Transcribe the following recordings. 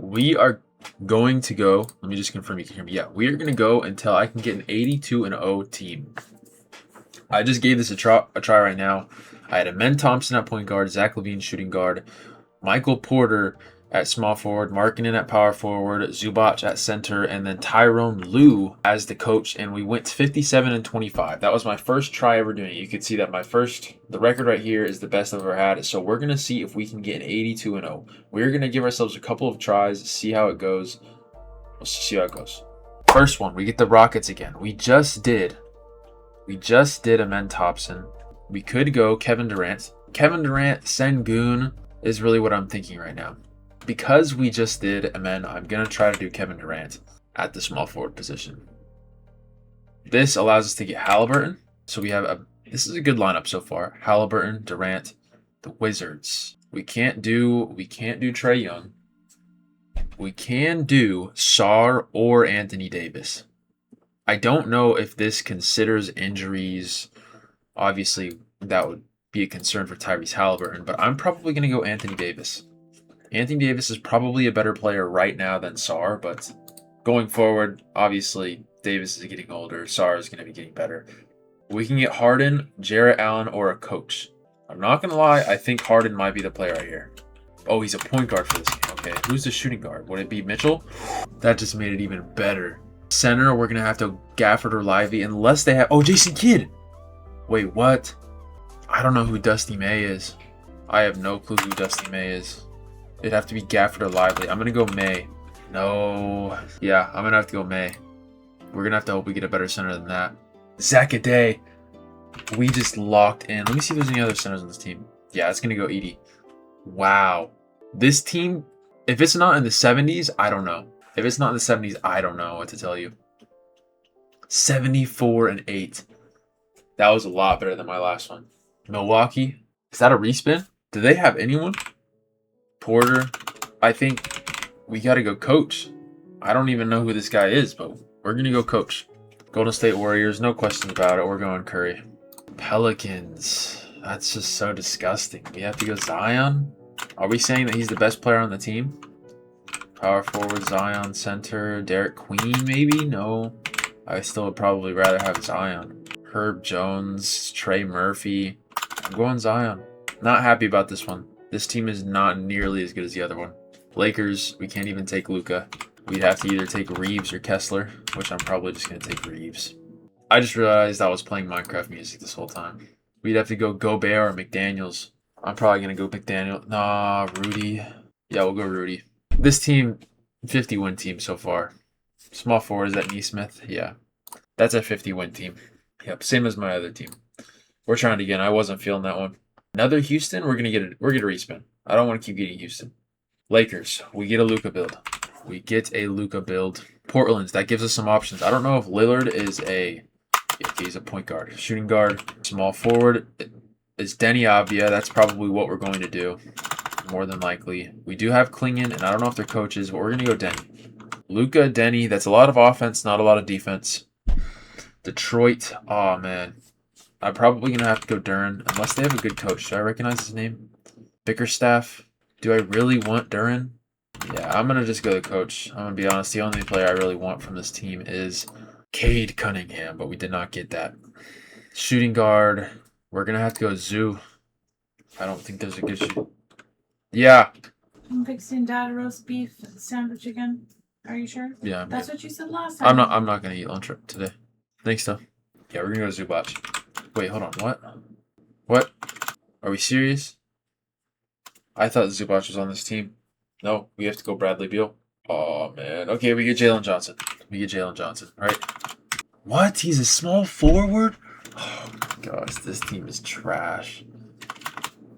We are going to go. Let me just confirm you can hear me. Yeah, we are going to go until I can get an 82-0 team. I just gave this a try right now. I had Amen Thompson at point guard, Zach LaVine shooting guard, Michael Porter at small forward, Markkanen at power forward, Zubac at center, and then Tyrone Lue as the coach. And we went 57-25. That was my first try ever doing it. You can see that the record right here is the best I've ever had. So we're going to see if we can get an 82-0. We're going to give ourselves a couple of tries, see how it goes. Let's see how it goes. First one, we get the Rockets again. We just did Amen Thompson. We could go Kevin Durant. Kevin Durant, Sengun is really what I'm thinking right now. Because we just did Amen, I'm going to try to do Kevin Durant at the small forward position. This allows us to get Halliburton. So this is a good lineup so far. Halliburton, Durant, the Wizards. We can't do Trae Young. We can do Sarr or Anthony Davis. I don't know if this considers injuries. Obviously, that would be a concern for Tyrese Halliburton, but I'm probably going to go Anthony Davis. Anthony Davis is probably a better player right now than Sarr, but going forward, obviously, Davis is getting older. Sarr is going to be getting better. We can get Harden, Jarrett Allen, or a coach. I'm not going to lie, I think Harden might be the player right here. Oh, he's a point guard for this game. Okay, who's the shooting guard? Would it be Mitchell? That just made it even better. Center, we're going to have to Gafford or Lively unless they have... Oh, Jason Kidd! Wait, what? I don't know who Dusty May is. I have no clue who Dusty May is. It'd have to be Gafford or Lively. I'm going to go May. No. Yeah, I'm going to have to go May. We're going to have to hope we get a better center than that. Zach-a-day. We just locked in. Let me see if there's any other centers on this team. Yeah, it's going to go Edie. Wow. This team, if it's not in the 70s, I don't know. If it's not in the 70s, I don't know what to tell you. 74-8. That was a lot better than my last one. Milwaukee. Is that a respin? Do they have anyone? Porter. I think we got to go coach. I don't even know who this guy is, but we're going to go coach. Golden State Warriors. No questions about it. We're going Curry. Pelicans. That's just so disgusting. We have to go Zion. Are we saying that he's the best player on the team? Power forward, Zion, center, Derek Queen, maybe? No. I still would probably rather have Zion. Herb Jones, Trey Murphy. I'm going Zion. Not happy about this one. This team is not nearly as good as the other one. Lakers, we can't even take Luka. We'd have to either take Reeves or Kessler, which I'm probably just going to take Reeves. I just realized I was playing Minecraft music this whole time. We'd have to go Gobert or McDaniels. I'm probably going to go McDaniel. Nah, Rudy. Yeah, we'll go Rudy. This team, 50-win team so far. Small forward, is that Neesmith? Yeah. That's a 50-win team. Yep, same as my other team. We're trying it again. I wasn't feeling that one. Another Houston, we're gonna respin. I don't want to keep getting Houston. Lakers, we get a Luka build. Portland, that gives us some options. I don't know if Lillard is he's a point guard. Shooting guard, small forward is Denny Avdia. That's probably what we're going to do. More than likely. We do have Klingon, and I don't know if they're coaches, but we're going to go Denny. Luka, Denny, that's a lot of offense, not a lot of defense. Detroit, oh man. I'm probably going to have to go Duren, unless they have a good coach. Do I recognize his name? Bickerstaff. Do I really want Duren? Yeah, I'm going to just go the coach. I'm going to be honest, the only player I really want from this team is Cade Cunningham, but we did not get that. Shooting guard, we're going to have to go Zoo. I don't think there's a good shooting. Yeah. I'm fixing Dad roast beef sandwich again. Are you sure? Yeah. That's what you said last time. I'm not gonna eat lunch today. Thanks though. Yeah, we're gonna go Zubac. Wait, hold on. What? Are we serious? I thought Zubac was on this team. No, we have to go Bradley Beal. Oh man. Okay, we get Jalen Johnson. Right? What? He's a small forward? Oh my gosh, this team is trash.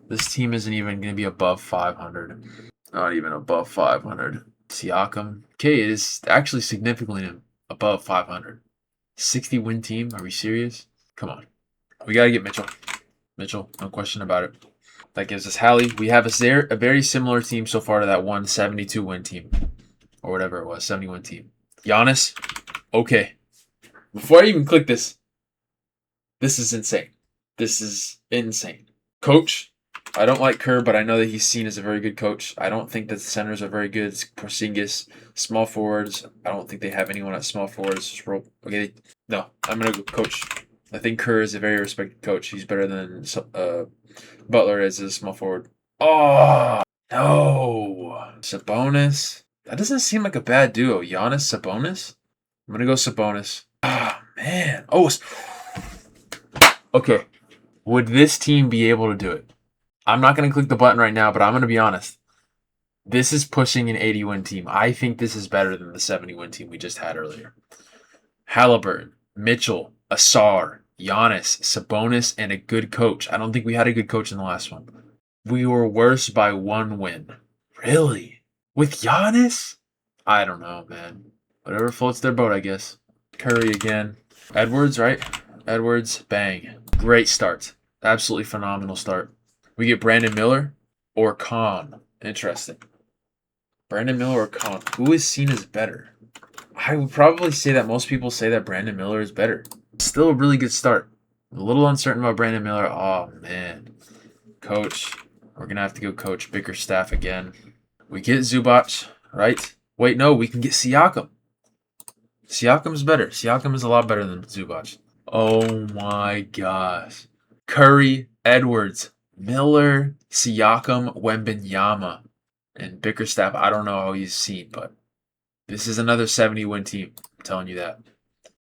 This team isn't even going to be above 500. Not even above 500. Siakam. Okay, it is actually significantly above 500. 60-win team? Are we serious? Come on. We got to get Mitchell. Mitchell, no question about it. That gives us Hallie. We have a very similar team so far to that one 72-win team. Or whatever it was, 70-win team. Giannis. Okay. Before I even click this is insane. Coach. I don't like Kerr, but I know that he's seen as a very good coach. I don't think that the centers are very good. It's Porzingis, small forwards. I don't think they have anyone at small forwards. Just roll. Okay, no, I'm gonna go coach. I think Kerr is a very respected coach. He's better than Butler as a small forward. Oh no, Sabonis. That doesn't seem like a bad duo. Giannis, Sabonis. I'm gonna go Sabonis. Ah man. Oh, okay. Would this team be able to do it? I'm not gonna click the button right now, but I'm gonna be honest. This is pushing an 80-win team. I think this is better than the 70-win team we just had earlier. Halliburton, Mitchell, Asar, Giannis, Sabonis, and a good coach. I don't think we had a good coach in the last one. We were worse by 1 win. Really? With Giannis? I don't know, man. Whatever floats their boat, I guess. Curry again. Edwards, right? Edwards, bang. Great start. Absolutely phenomenal start. We get Brandon Miller or Khan. Interesting. Brandon Miller or Khan. Who is seen as better? I would probably say that most people say that Brandon Miller is better. Still a really good start. A little uncertain about Brandon Miller. Oh, man. Coach. We're going to have to go coach Bickerstaff again. We get Zubac, right? Wait, no, we can get Siakam. Siakam's better. Siakam is a lot better than Zubac. Oh, my gosh. Curry, Edwards, Miller, Siakam, Wembenyama, and Bickerstaff. I don't know how he's seen, but this is another 70-win team. I'm telling you that.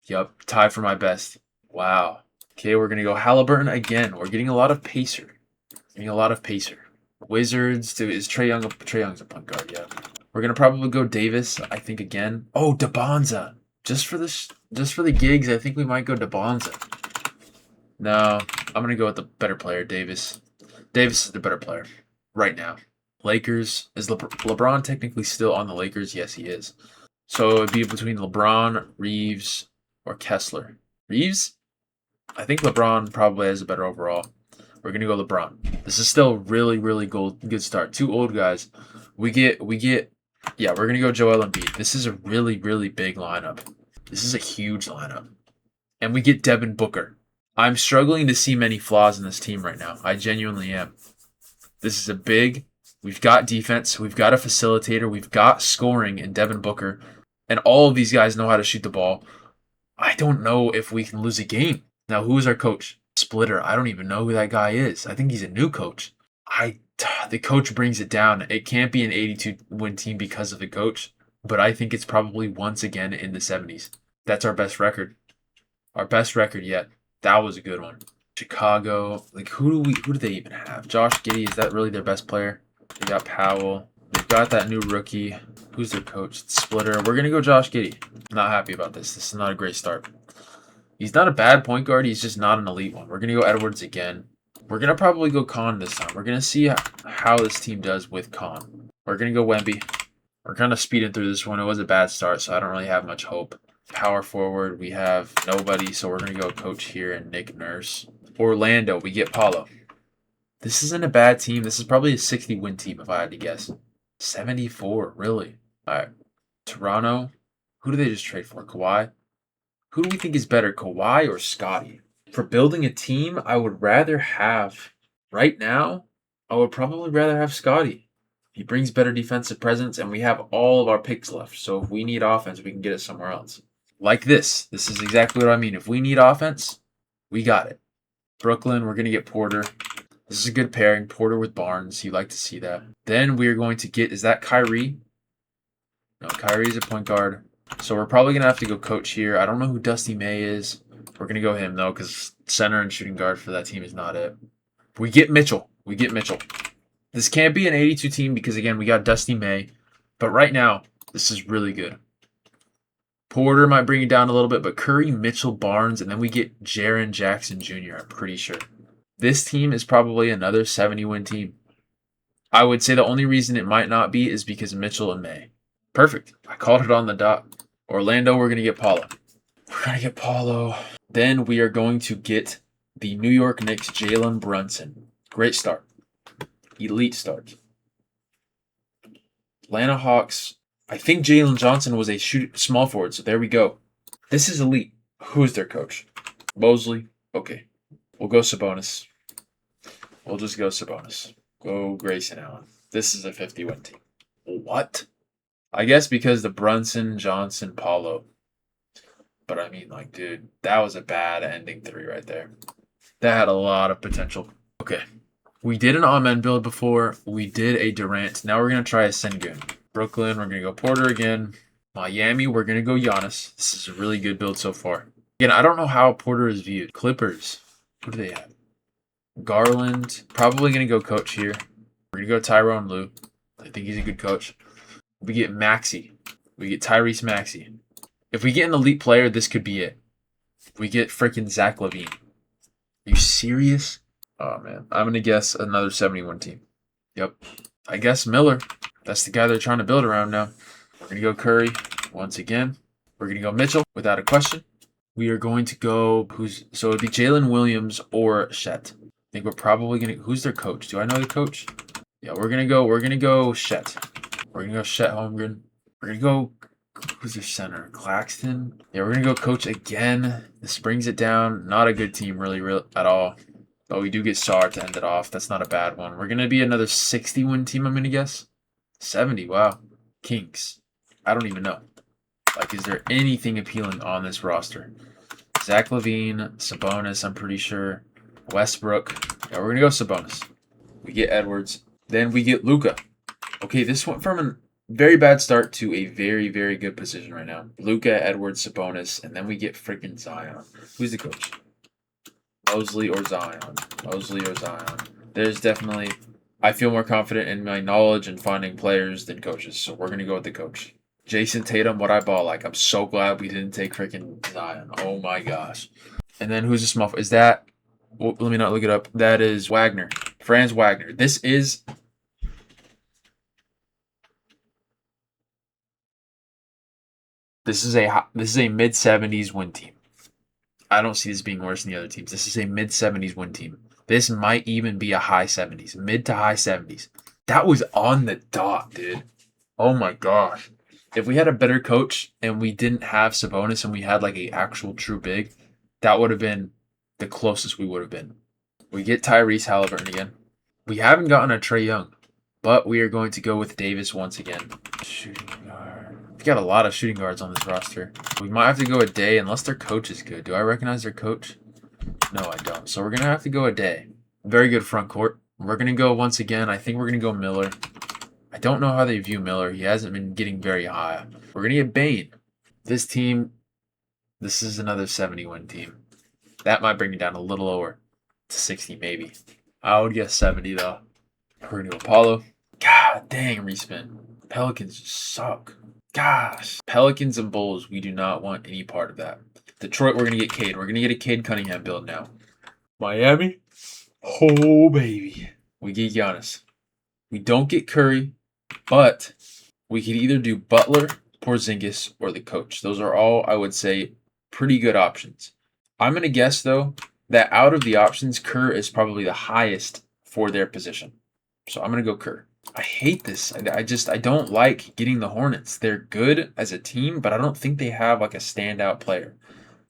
Yup, tied for my best. Wow. Okay, we're going to go Halliburton again. We're getting a lot of pacer. Wizards, is Trae Young. Trae Young's a point guard, yeah. We're going to probably go Davis, I think, again. Oh, DeBonza. Just for the gigs, I think we might go DeBonza. No, I'm going to go with the better player, Davis. Davis is the better player right now. Lakers. Is LeBron technically still on the Lakers? Yes, he is. So it would be between LeBron, Reeves, or Kessler. Reeves? I think LeBron probably has a better overall. We're going to go LeBron. This is still really, really good start. 2 old guys. Yeah, we're going to go Joel Embiid. This is a really, really big lineup. This is a huge lineup. And we get Devin Booker. I'm struggling to see many flaws in this team right now. I genuinely am. This is we've got defense, we've got a facilitator, we've got scoring in Devin Booker, and all of these guys know how to shoot the ball. I don't know if we can lose a game. Now, who is our coach? Splitter. I don't even know who that guy is. I think he's a new coach. The coach brings it down. It can't be an 82-win team because of the coach, but I think it's probably once again in the 70s. That's our best record. Our best record yet. That was a good one. Chicago. Like, who do they even have? Josh Giddey, is that really their best player? They got Powell. They've got that new rookie. Who's their coach? It's Splitter. We're going to go Josh Giddey. Not happy about this. This is not a great start. He's not a bad point guard. He's just not an elite one. We're going to go Edwards again. We're going to probably go Khan this time. We're going to see how this team does with Khan. We're going to go Wemby. We're kind of speeding through this one. It was a bad start, so I don't really have much hope. Power forward, we have nobody, so we're going to go coach here and Nick Nurse. Orlando, we get Paulo. This isn't a bad team. This is probably a 60-win team if I had to guess. 74, really? All right. Toronto, who do they just trade for? Kawhi? Who do we think is better, Kawhi or Scotty? For building a team, I would rather have, right now, I would probably rather have Scotty. He brings better defensive presence, and we have all of our picks left. So if we need offense, we can get it somewhere else. Like this. This is exactly what I mean. If we need offense, we got it. Brooklyn, we're going to get Porter. This is a good pairing. Porter with Barnes. You like to see that. Then we're going to get, is that Kyrie? No, Kyrie is a point guard. So we're probably going to have to go coach here. I don't know who Dusty May is. We're going to go him, though, because center and shooting guard for that team is not it. We get Mitchell. This can't be an 82 team because, again, we got Dusty May. But right now, this is really good. Porter might bring it down a little bit, but Curry, Mitchell, Barnes, and then we get Jaren Jackson Jr., I'm pretty sure. This team is probably another 70-win team. I would say the only reason it might not be is because of Mitchell and May. Perfect. I called it on the dot. Orlando, we're going to get Paulo. Then we are going to get the New York Knicks, Jalen Brunson. Great start. Elite start. Atlanta Hawks. I think Jalen Johnson was a small forward, so there we go. This is elite. Who's their coach? Mosley? Okay. We'll go Sabonis. We'll just go Sabonis. Go Grayson Allen. This is a 50-win team. What? I guess because the Brunson, Johnson, Paulo. But I mean, like, dude, that was a bad ending 3 right there. That had a lot of potential. Okay. We did an Amen build before. We did a Durant. Now we're going to try a Sengun. Brooklyn, we're going to go Porter again. Miami, we're going to go Giannis. This is a really good build so far. Again, I don't know how Porter is viewed. Clippers. Who do they have? Garland. Probably going to go coach here. We're going to go Tyrone Lue. I think he's a good coach. We get Maxey. We get Tyrese Maxey. If we get an elite player, this could be it. We get freaking Zach LaVine. Are you serious? Oh, man. I'm going to guess another 71 team. Yep. I guess Miller. That's the guy they're trying to build around now. We're going to go Curry once again. We're going to go Mitchell without a question. We are going to go so it'd be Jalen Williams or Shet. I think we're probably going to who's their coach? Do I know the coach? Yeah, we're going to go Shet. We're going to go Shet Holmgren. We're going to go who's their center? Claxton. Yeah, we're going to go coach again. This brings it down. Not a good team really at all. But we do get Sar to end it off. That's not a bad one. We're going to be another 60-win team, I'm going to guess. 70, wow. Kings. I don't even know. Like, is there anything appealing on this roster? Zach LaVine, Sabonis, I'm pretty sure. Westbrook. Yeah, we're going to go Sabonis. We get Edwards. Then we get Luka. Okay, this went from a very bad start to a very, very good position right now. Luka, Edwards, Sabonis, and then we get freaking Zion. Who's the coach? Mosley or Zion. Mosley or Zion. There's definitely... I feel more confident in my knowledge and finding players than coaches, so we're going to go with the coach. Jason Tatum, what I bought. Like, I'm so glad we didn't take freaking Zion. Oh, my gosh. And then who's the small... Is that... Well, let me not look it up. That is Wagner. Franz Wagner. This is... This is a mid-70s win team. I don't see this being worse than the other teams. This is a mid-70s win team. This might even be a high 70s. Mid to high 70s. That was on the dot, dude. Oh, my gosh. If we had a better coach and we didn't have Sabonis and we had like a actual true big, that would have been the closest we would have been. We get Tyrese Halliburton again. We haven't gotten a Trae Young, but we are going to go with Davis once again. Shooting guard. We've got a lot of shooting guards on this roster. We might have to go a day unless their coach is good. Do I recognize their coach? No, I don't. So we're going to have to go a day. Very good front court. We're going to go once again. I think we're going to go Miller. I don't know how they view Miller. He hasn't been getting very high. We're going to get Bane. This team, this is another 70-win team. That might bring it down a little lower to 60 maybe. I would guess 70 though. We're going to go Apollo. God dang, respin. Pelicans just suck. Gosh. Pelicans and Bulls, we do not want any part of that. Detroit, we're going to get Cade. We're going to get a Cade Cunningham build now. Miami. Oh, baby. We get Giannis. We don't get Curry, but we could either do Butler, Porzingis, or the coach. Those are all, I would say, pretty good options. I'm going to guess, though, that out of the options, Kerr is probably the highest for their position. So I'm going to go Kerr. I hate this. I don't like getting the Hornets. They're good as a team, but I don't think they have like a standout player.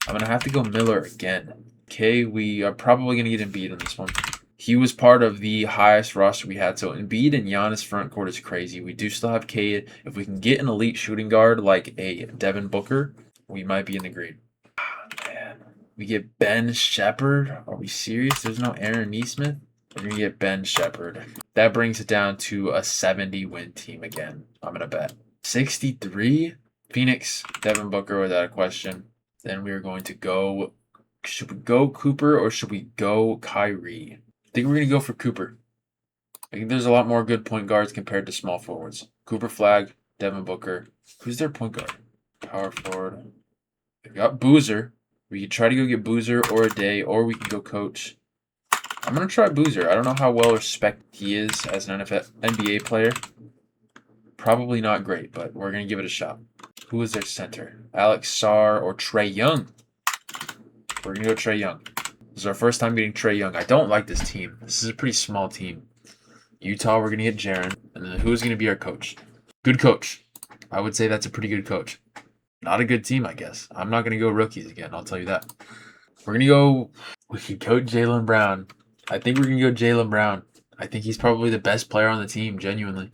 I'm going to have to go Miller again. Okay, we are probably going to get Embiid on this one. He was part of the highest roster we had. So Embiid and Giannis front court is crazy. We do still have Cade. If we can get an elite shooting guard like a Devin Booker, we might be in the green. Oh, man. We get Ben Shepherd. Are we serious? There's no Aaron Nesmith? We're going to get Ben Shepherd. That brings it down to a 70-win team again. I'm going to bet. 63? Phoenix, Devin Booker without a question. Then we are going to go... Should we go Cooper or should we go Kyrie? I think we're going to go for Cooper. I think there's a lot more good point guards compared to small forwards. Cooper Flag, Devin Booker. Who's their point guard? Power forward. We got Boozer. We could try to go get Boozer or a day, or we can go coach. I'm going to try Boozer. I don't know how well respected he is as an NBA player. Probably not great, but we're going to give it a shot. Who is their center? Alex Sarr or Trae Young? We're going to go Trae Young. This is our first time getting Trae Young. I don't like this team. This is a pretty small team. Utah, we're going to get Jaren. And then who's going to be our coach? Good coach. I would say that's a pretty good coach. Not a good team, I guess. I'm not going to go rookies again. I'll tell you that. We're going to go... We could go Jaylen Brown. I think we're going to go Jaylen Brown. I think he's probably the best player on the team, genuinely.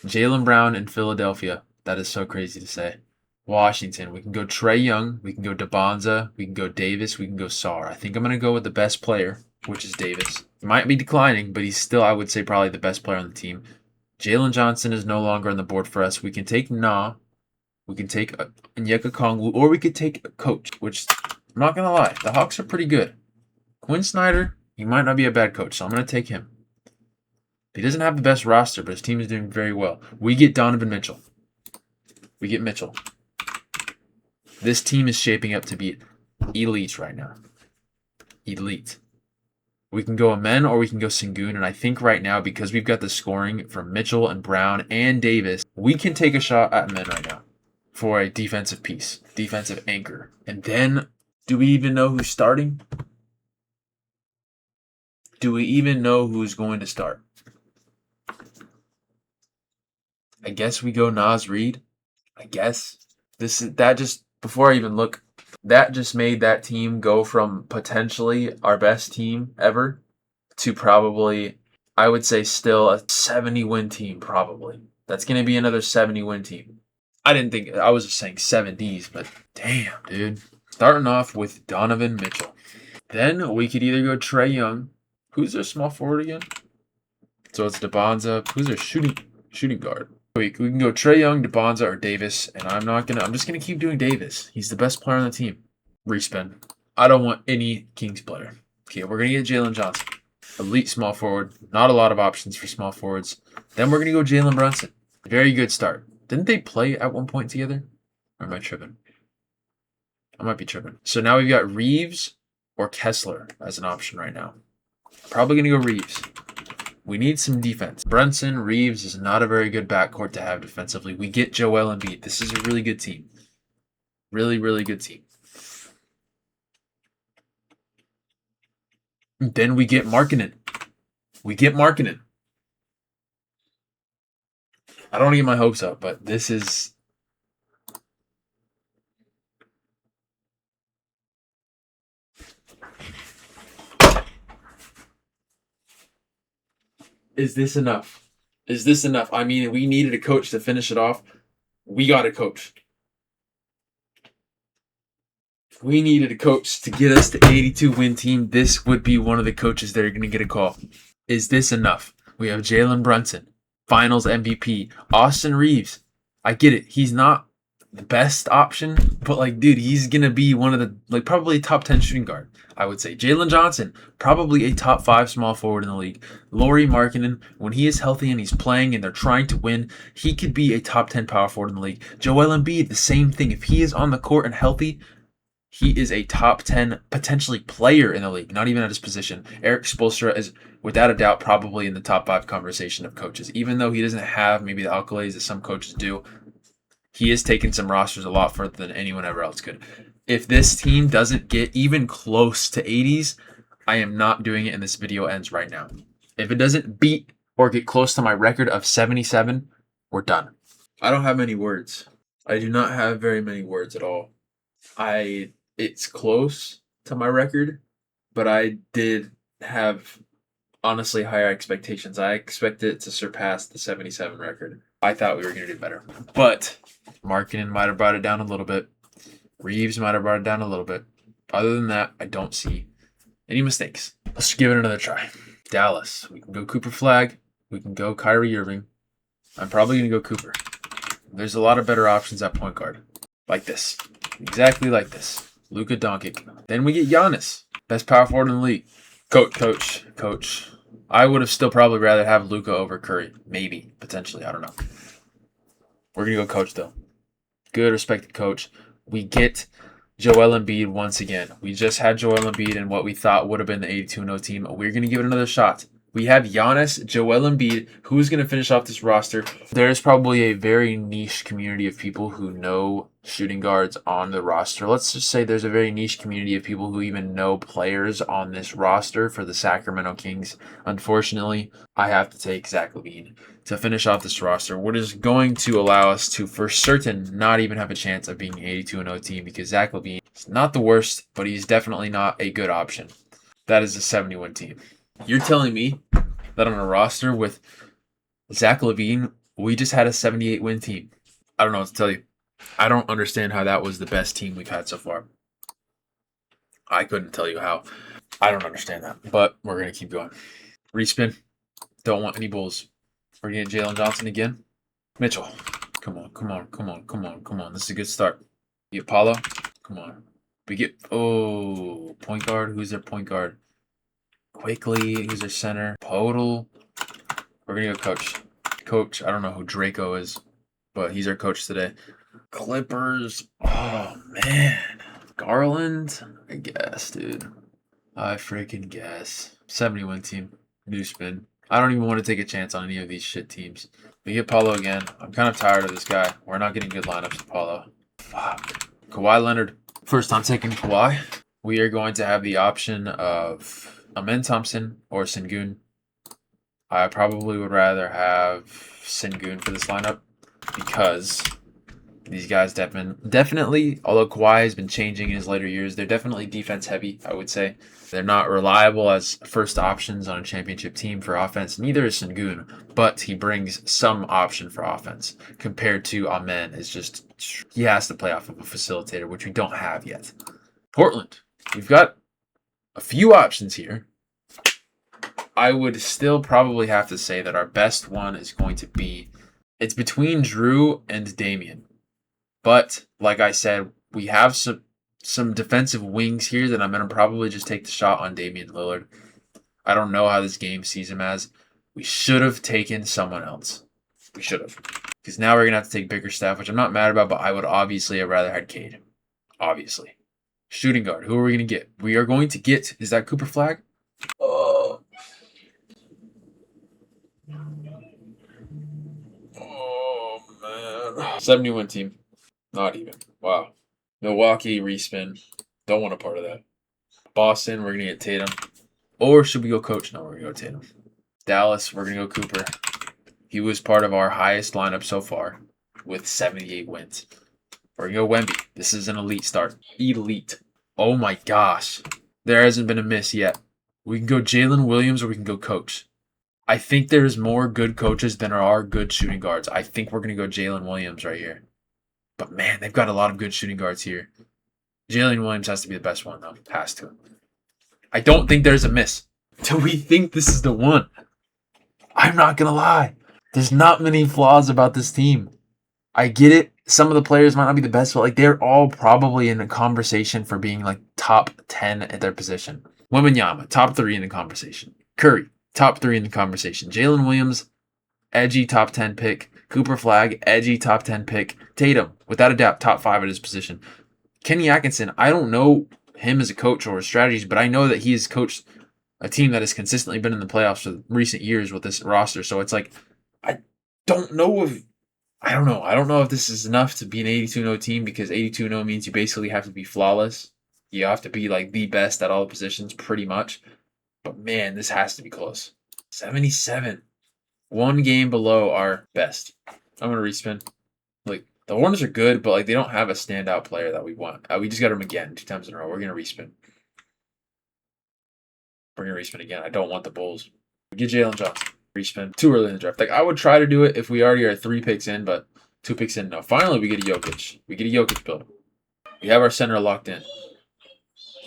Jaylen Brown in Philadelphia. That is so crazy to say. Washington. We can go Trae Young. We can go DeBonza. We can go Davis. We can go Sarr. I think I'm going to go with the best player, which is Davis. He might be declining, but he's still, I would say, probably the best player on the team. Jalen Johnson is no longer on the board for us. We can take Na. We can take Onyeka Kongwu, or we could take a coach, which I'm not going to lie. The Hawks are pretty good. Quinn Snyder, he might not be a bad coach, so I'm going to take him. He doesn't have the best roster, but his team is doing very well. We get Donovan Mitchell. We get Mitchell. This team is shaping up to be elite right now. Elite. We can go Amen or we can go Sengun, and I think right now, because we've got the scoring from Mitchell and Brown and Davis, we can take a shot at Amen right now for a defensive piece, defensive anchor. And then, do we even know who's starting? Do we even know who's going to start? I guess we go Nas Reed. I guess. Before I even look, that just made that team go from potentially our best team ever to probably, I would say, still a 70-win team, probably. That's going to be another 70-win team. I was just saying 70s, but damn, dude. Starting off with Donovan Mitchell. Then we could either go Trae Young. Who's their small forward again? So it's DeBonza. Who's their shooting guard? We can go Trae Young, DeBonza, or Davis, and I'm just gonna keep doing Davis. He's the best player on the team. Respin. I don't want any Kings player. Okay, we're gonna get Jalen Johnson. Elite small forward. Not a lot of options for small forwards. Then we're gonna go Jalen Brunson. Very good start. Didn't they play at one point together? Or am I tripping? I might be tripping. So now we've got Reeves or Kessler as an option right now. Probably gonna go Reeves. We need some defense. Brunson, Reeves is not a very good backcourt to have defensively. We get Joel Embiid. This is a really good team. Really, really good team. And then we get Markkanen. I don't want to get my hopes up, but this is... Is this enough? Is this enough? I mean, we needed a coach to finish it off. We got a coach. We needed a coach to get us to 82-win team. This would be one of the coaches that are going to get a call. Is this enough? We have Jalen Brunson, Finals MVP, Austin Reeves. I get it. He's not the best option, but dude, he's going to be one of the, probably a top 10 shooting guard, I would say. Jalen Johnson, probably a top 5 small forward in the league. Lauri Markkanen, when he is healthy and he's playing and they're trying to win, he could be a top 10 power forward in the league. Joel Embiid, the same thing. If he is on the court and healthy, he is a top 10 potentially player in the league, not even at his position. Eric Spoelstra is, without a doubt, probably in the top 5 conversation of coaches. Even though he doesn't have maybe the accolades that some coaches do, he has taken some rosters a lot further than anyone ever else could. If this team doesn't get even close to 80s, I am not doing it and this video ends right now. If it doesn't beat or get close to my record of 77, we're done. I don't have many words. I do not have very many words at all. It's close to my record, but I did have honestly higher expectations. I expected it to surpass the 77 record. I thought we were going to do better. But Markkanen might have brought it down a little bit. Reeves might have brought it down a little bit. Other than that, I don't see any mistakes. Let's give it another try. Dallas. We can go Cooper Flag. We can go Kyrie Irving. I'm probably going to go Cooper. There's a lot of better options at point guard. Like this. Exactly like this. Luka Doncic. Then we get Giannis. Best power forward in the league. Coach. I would have still probably rather have Luka over Curry. Maybe. Potentially. I don't know. We're going to go coach, though. Good, respected coach. We get Joel Embiid once again. We just had Joel Embiid in what we thought would have been the 82-0 team. We're going to give it another shot. We have Giannis, Joel Embiid. Who's going to finish off this roster? There's probably a very niche community of people who know shooting guards on the roster. Let's just say there's a very niche community of people who even know players on this roster for the Sacramento Kings. Unfortunately, I have to take Zach LaVine to finish off this roster, what is going to allow us to, for certain, not even have a chance of being an 82-0 team because Zach LaVine is not the worst, but he's definitely not a good option. That is a 70-win team. You're telling me that on a roster with Zach LaVine, we just had a 78 win team. I don't know what to tell you. I don't understand how that was the best team we've had so far. I couldn't tell you how. I don't understand that, but we're going to keep going. Respin. Don't want any Bulls. We're getting Jalen Johnson again. Mitchell. Come on, come on, come on, come on, come on. This is a good start. We get Paulo. Come on. We get, point guard. Who's their point guard? Quickly. Who's their center? Podal. We're going to go coach. Coach, I don't know who Draco is, but he's our coach today. Clippers. Oh, man. Garland? I guess, dude. I freaking guess. 70-win team. New spin. I don't even want to take a chance on any of these shit teams. We get Paulo again. I'm kind of tired of this guy. We're not getting good lineups with Paulo. Fuck. Kawhi Leonard. First time taking Kawhi. We are going to have the option of Amen Thompson or Sengun. I probably would rather have Sengun for this lineup because these guys definitely, although Kawhi has been changing in his later years, they're definitely defense heavy, I would say. They're not reliable as first options on a championship team for offense. Neither is Sengun, but he brings some option for offense compared to Amen. Is just, he has to play off of a facilitator, which we don't have yet. Portland, we've got a few options here. I would still probably have to say that our best one is going to be, it's between Drew and Damian. But like I said, we have some defensive wings here that I'm going to probably just take the shot on Damian Lillard. I don't know how this game sees him as. We should have taken someone else. We should have. Because now we're going to have to take Bickerstaff, which I'm not mad about, but I would obviously have rather had Cade. Obviously. Shooting guard. Who are we going to get? We are going to get, is that Cooper Flag? Oh, man. 70-win team. Not even. Wow. Milwaukee, respin. Don't want a part of that. Boston, we're going to get Tatum. Or should we go coach? No, we're going to go Tatum. Dallas, we're going to go Cooper. He was part of our highest lineup so far with 78 wins. We're going to go Wemby. This is an elite start. Elite. Oh my gosh. There hasn't been a miss yet. We can go Jalen Williams or we can go coach. I think there's more good coaches than there are good shooting guards. I think we're going to go Jalen Williams right here. But man, they've got a lot of good shooting guards here. Jalen Williams has to be the best one, though. Has to. I don't think there's a miss. Do we think this is the one? I'm not going to lie. There's not many flaws about this team. I get it. Some of the players might not be the best, but like they're all probably in a conversation for being like top 10 at their position. Wembanyama, top 3 in the conversation. Curry, top 3 in the conversation. Jalen Williams, edgy top 10 pick. Cooper Flag, edgy top 10 pick. Tatum, without a doubt, top 5 at his position. Kenny Atkinson, I don't know him as a coach or his strategies, but I know that he has coached a team that has consistently been in the playoffs for recent years with this roster. So it's like, I don't know if this is enough to be an 82-0 team because 82-0 means you basically have to be flawless. You have to be like the best at all the positions pretty much. But man, this has to be close. 77. One game below our best. I'm going to respin. Like, the Hornets are good, but like they don't have a standout player that we want. We just got them again 2 times in a row. We're going to respin. We're going to respin again. I don't want the Bulls. We get Jalen Johnson. Respin. Too early in the draft. Like, I would try to do it if we already are 3 picks in, but 2 picks in. No. Finally, we get a Jokic. We get a Jokic build. We have our center locked in.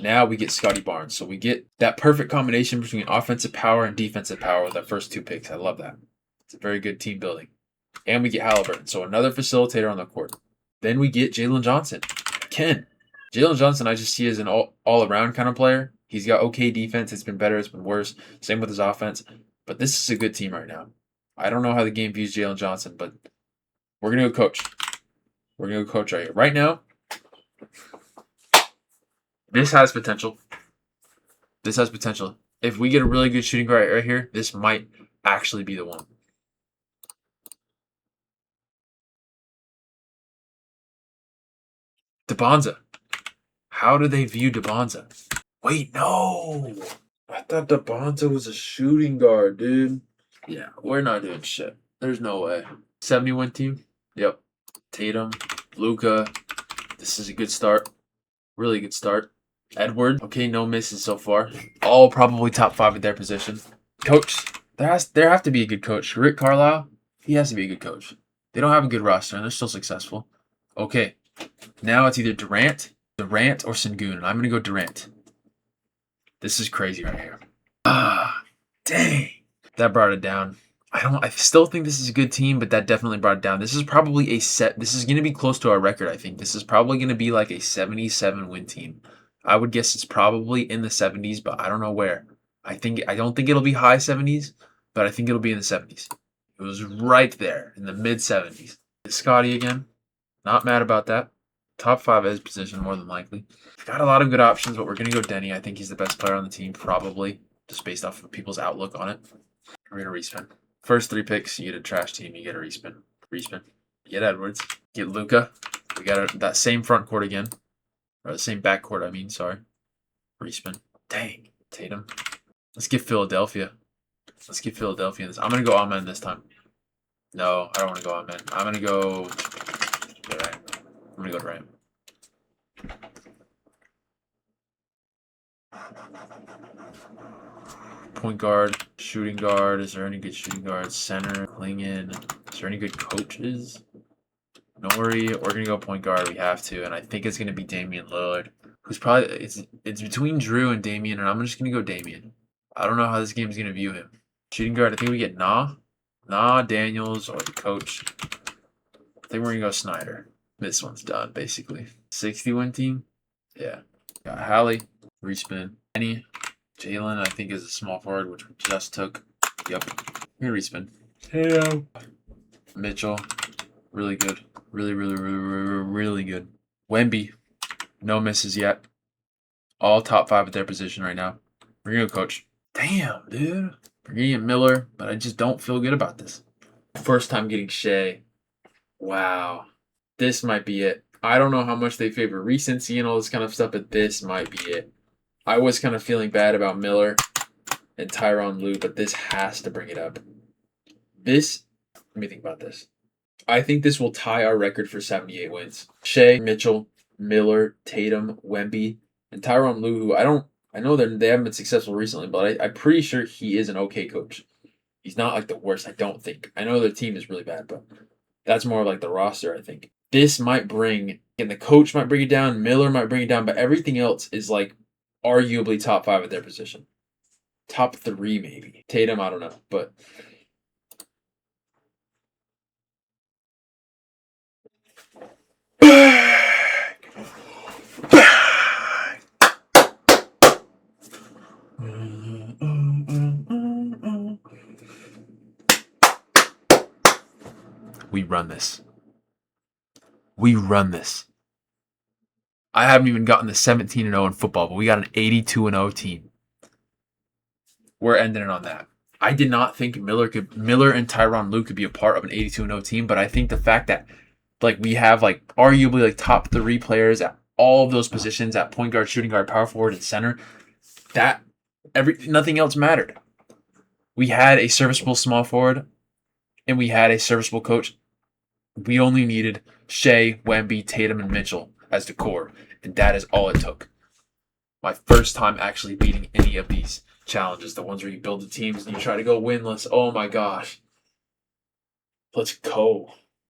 Now we get Scotty Barnes. So we get that perfect combination between offensive power and defensive power with our first 2 picks. I love that. It's a very good team building. And we get Halliburton. So another facilitator on the court. Then we get Jalen Johnson. Jalen Johnson I just see as an all-around kind of player. He's got okay defense. It's been better. It's been worse. Same with his offense. But this is a good team right now. I don't know how the game views Jalen Johnson, but we're going to go coach. We're going to go coach right here. Right now, this has potential. This has potential. If we get a really good shooting guard right here, this might actually be the one. DeBonza. How do they view DeBonza? Wait, no. I thought DeBonza was a shooting guard, dude. Yeah, we're not doing shit. There's no way. 70-win team? Yep. Tatum, Luka. This is a good start. Really good start. Edward. Okay, no misses so far. All probably top 5 at their position. Coach. There have to be a good coach. Rick Carlisle, he has to be a good coach. They don't have a good roster, and they're still successful. Okay, now it's either Durant, or Sengun, and I'm gonna go Durant. This is crazy right here. Ah, dang, that brought it down. I still think this is a good team, but that definitely brought it down. This is probably a set. This is gonna be close to our record. I think this is probably gonna be like a 77 win team. I would guess it's probably in the 70s, but I don't know where. I don't think it'll be high 70s, but I think it'll be in the 70s. It was right there in the mid 70s. Scotty again. Not mad about that. Top 5 at his position, more than likely. Got a lot of good options, but we're going to go Denny. I think he's the best player on the team, probably, just based off of people's outlook on it. We're going to respin. First 3 picks, you get a trash team, you get a respin. Respin. You get Edwards. Get Luka. We got that same front court again. Or the same back court, I mean, sorry. Respin. Dang. Tatum. Let's get Philadelphia. Let's get Philadelphia in this. I'm going to go Amen this time. No, I don't want to go Amen. I'm going to go Durant. I'm going to go Durant. Point guard, shooting guard. Is there any good shooting guards? Center, Klingon. Is there any good coaches? Nori. We're going to go point guard. We have to. And I think it's going to be Damian Lillard. Who's probably... It's between Drew and Damian, and I'm just going to go Damian. I don't know how this game is going to view him. Shooting guard, I think we get Daniels, or the coach. I think we're going to go Snyder. This one's done, basically. 60-win team? Yeah. Got Hallie, respin. Penny, Jalen, I think, is a small forward, which we just took. Yep. We're going to respin. Hey, Mitchell, really good. Really good. Wemby, no misses yet. All top 5 at their position right now. We're going to go coach. Damn, dude. We're going to get Miller, but I just don't feel good about this. First time getting Shea. Wow. This might be it. I don't know how much they favor recency and all this kind of stuff, but this might be it. I was kind of feeling bad about Miller and Tyronn Lue, but this has to bring it up. Let me think about this. I think this will tie our record for 78 wins. Shea, Mitchell, Miller, Tatum, Wemby, and Tyronn Lue, who I know they haven't been successful recently, but I'm pretty sure he is an okay coach. He's not like the worst, I don't think. I know their team is really bad, but that's more like the roster, I think. This might bring, and the coach might bring it down, Miller might bring it down, but everything else is like arguably top 5 at their position. Top 3 maybe. Tatum, I don't know, but we run this. We run this. I haven't even gotten the 17-0 in football, but we got an 82-0 team. We're ending it on that. I did not think Miller and Tyronn Lue could be a part of an 82-0 team, but I think the fact that we have arguably top 3 players at all of those positions, at point guard, shooting guard, power forward, and center, that nothing else mattered. We had a serviceable small forward, and we had a serviceable coach. We only needed Shea, Wemby, Tatum, and Mitchell as the core, and that is all it took. My first time actually beating any of these challenges, the ones where you build the teams and you try to go winless. Oh my gosh. Let's go.